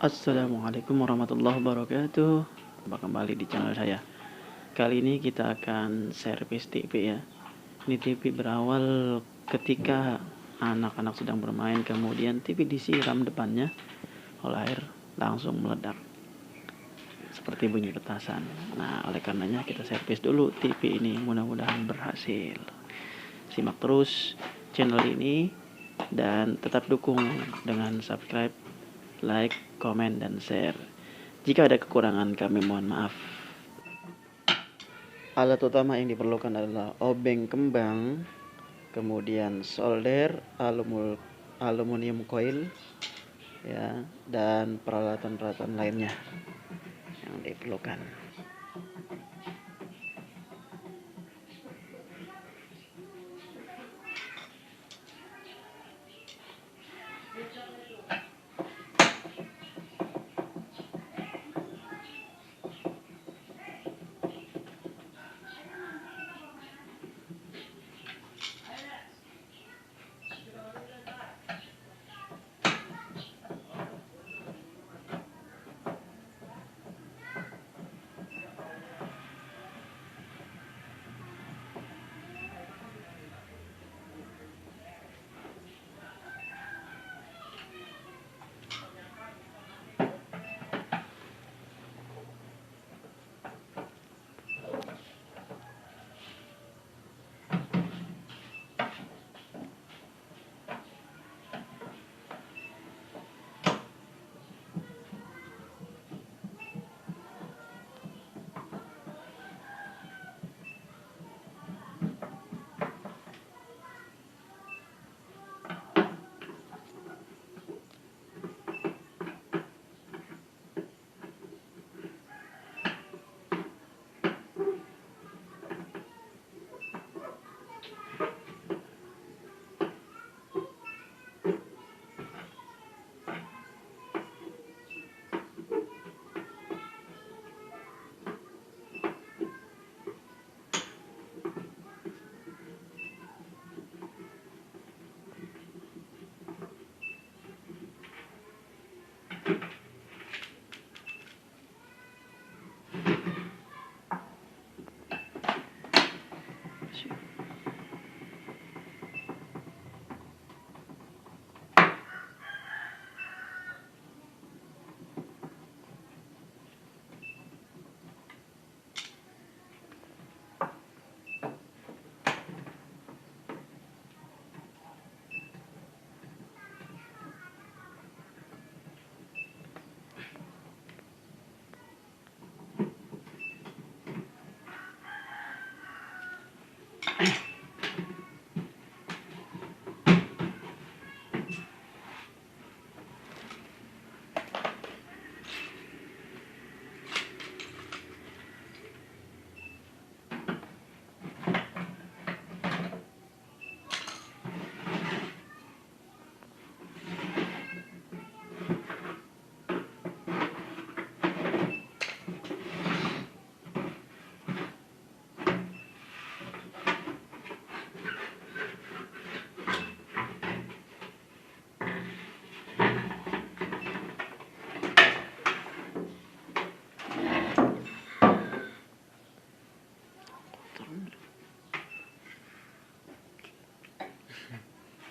Assalamualaikum warahmatullahi wabarakatuh. Jumpa kembali di channel saya. Kali ini kita akan servis TV ya. Ini TV berawal ketika anak-anak sedang bermain, kemudian TV disiram depannya oleh air, langsung meledak seperti bunyi petasan. Nah, oleh karenanya kita servis dulu TV ini, mudah-mudahan berhasil. Simak terus channel ini dan tetap dukung dengan subscribe, like, komen, dan share. Jika ada kekurangan kami mohon maaf. Alat utama yang diperlukan adalah obeng kembang, kemudian solder, aluminium coil ya, dan peralatan-peralatan lainnya yang diperlukan.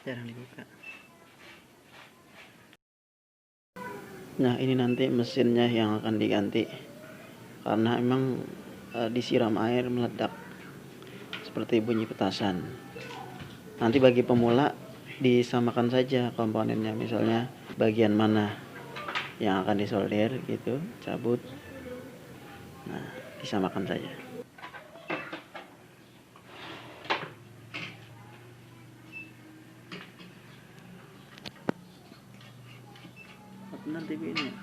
Jarang dibuka. Nah, ini nanti mesinnya yang akan diganti karena emang disiram air meledak seperti bunyi petasan. Nanti bagi pemula disamakan saja komponennya, misalnya bagian mana yang akan disolder gitu, cabut. Nah, disamakan saja. Benar TV ini.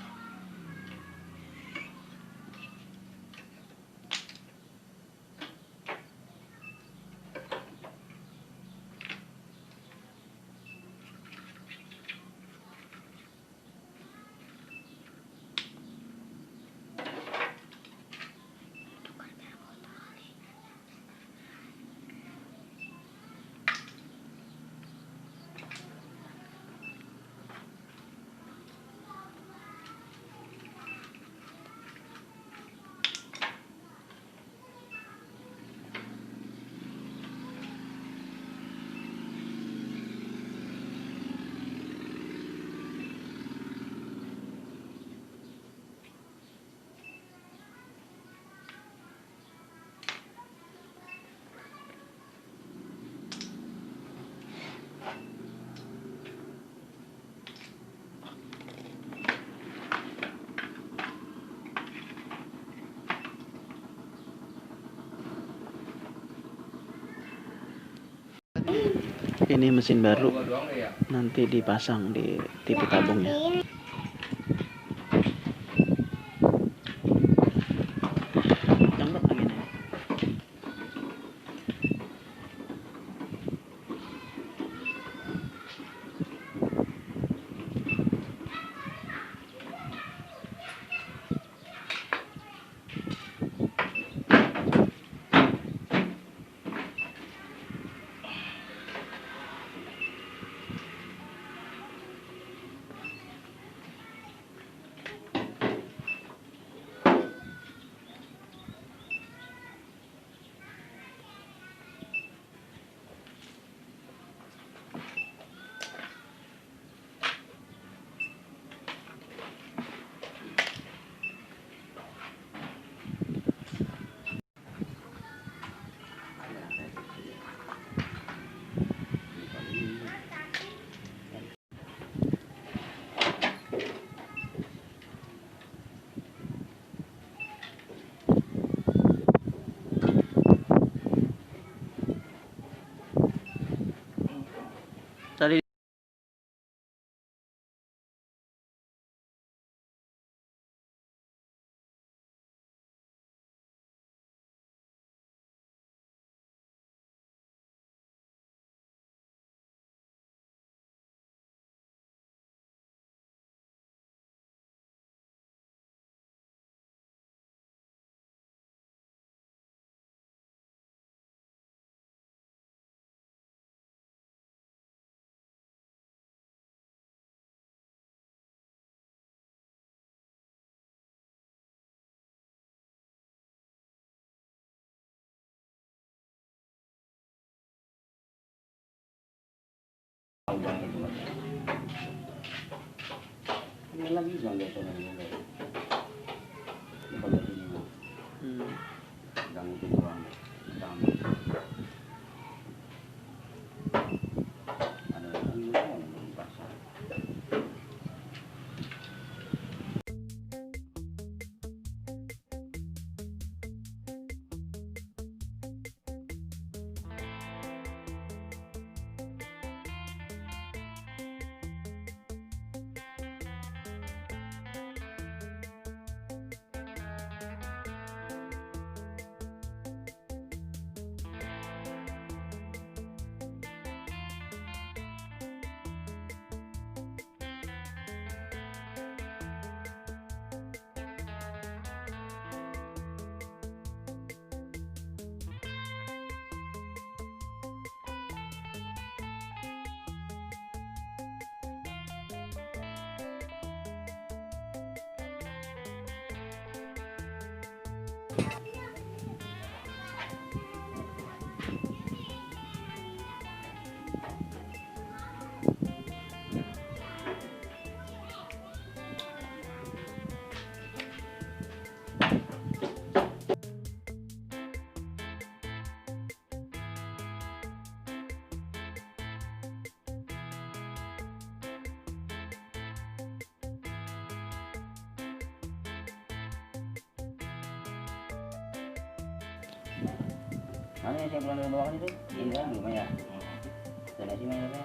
Ini mesin baru, nanti dipasang di TV tabungnya. Jambak lagi nih. Tadi ini lagi jangan lihat ini bagian ini sedang itu doang sama ada yang belum pasang. Mana yang saya bilang dari bawah itu? Ini kan belum ya? Dan sih mainnya.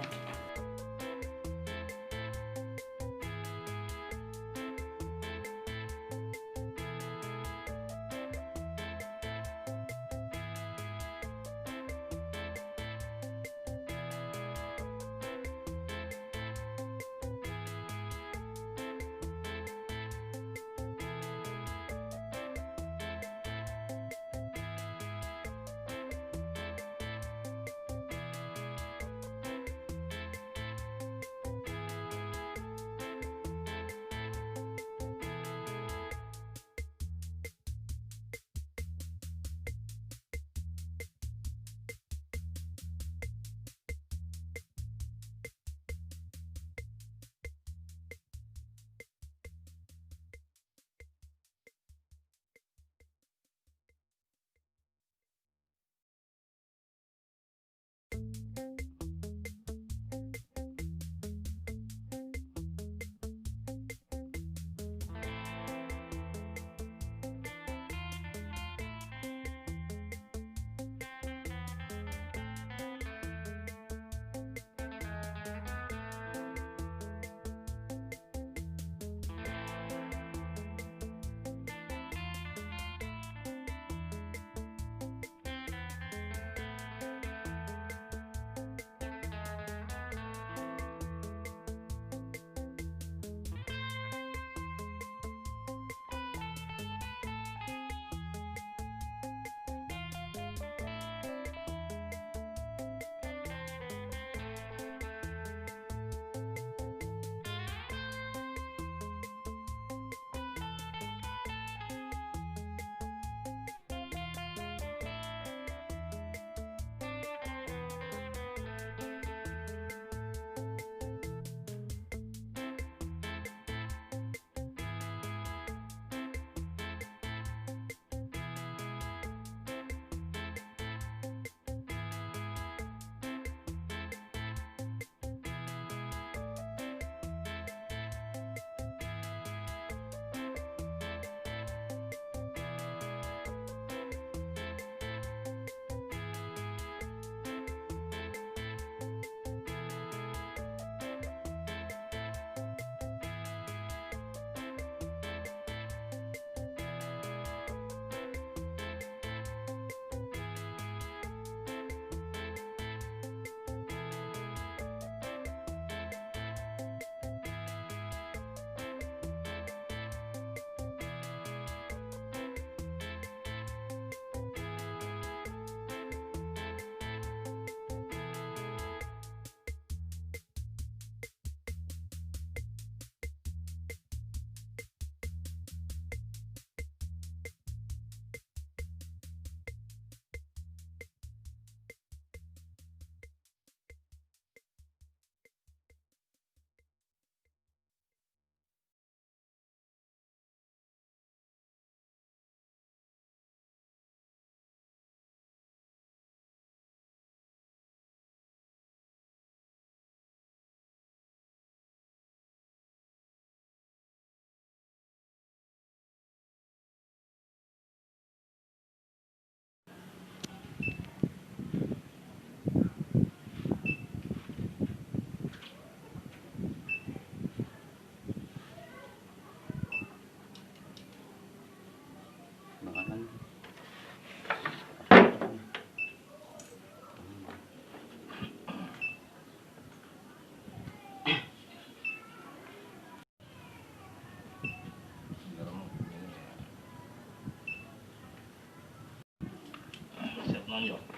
yo